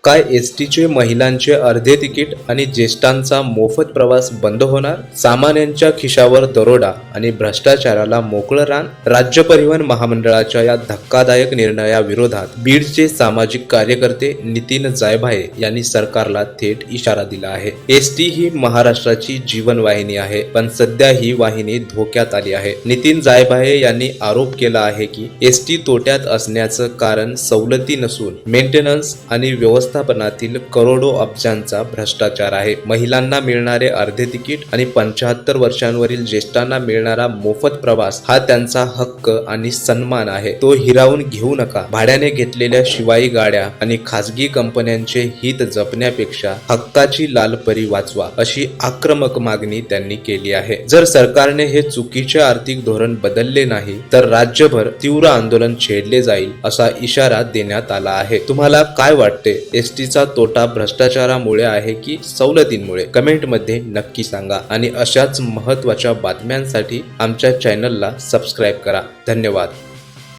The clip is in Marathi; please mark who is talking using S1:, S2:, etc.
S1: काय एसटीचे महिलांचे अर्धे तिकीट आणि ज्येष्ठांचा मोफत प्रवास बंद होणार? सामान्यांच्या खिशावर दरोडा आणि भ्रष्टाचाराला मोकळं रान. राज्य परिवहन महामंडळाच्या या धक्कादायक निर्णयाविरोधात बीडचे सामाजिक कार्यकर्ते नितीन जायभाये यांनी सरकारला थेट इशारा दिला आहे. एसटी ही महाराष्ट्राची जीवनवाहिनी आहे, पण सध्या ही वाहिनी धोक्यात आली आहे. नितीन जायभाये यांनी आरोप केला आहे की एसटी तोट्यात असण्याचं कारण सवलती नसून मेंटेनन्स आणि व्यवस्थापनातील करोडो अब्जांचा भ्रष्टाचार आहे. महिलांना मिळणारे अर्धे तिकीट आणि 75 वर्षांवरील ज्येष्ठांना मिळणारा मोफत प्रवास हा त्यांचा हक्क आणि सन्मान आहे. तो हिरावून घेऊ नका. भाड्याने घेतलेल्या शिवाई गाड्या आणि खासगी कंपन्यांचे हित जपण्यापेक्षा हक्काची लालपरी वाचवा, अशी आक्रमक मागणी त्यांनी केली आहे. जर सरकारने हे चुकीचे आर्थिक धोरण बदलले नाही तर राज्यभर तीव्र आंदोलन छेडले जाईल, असा इशारा देण्यात आला आहे. तुम्हाला काय वाटते? एसटीचा तोटा भ्रष्टाचारामुळे आहे की सवलतींमुळे? कमेंटमध्ये नक्की सांगा आणि अशाच महत्त्वाच्या बातम्यांसाठी आमच्या चॅनलला सबस्क्राईब करा. धन्यवाद.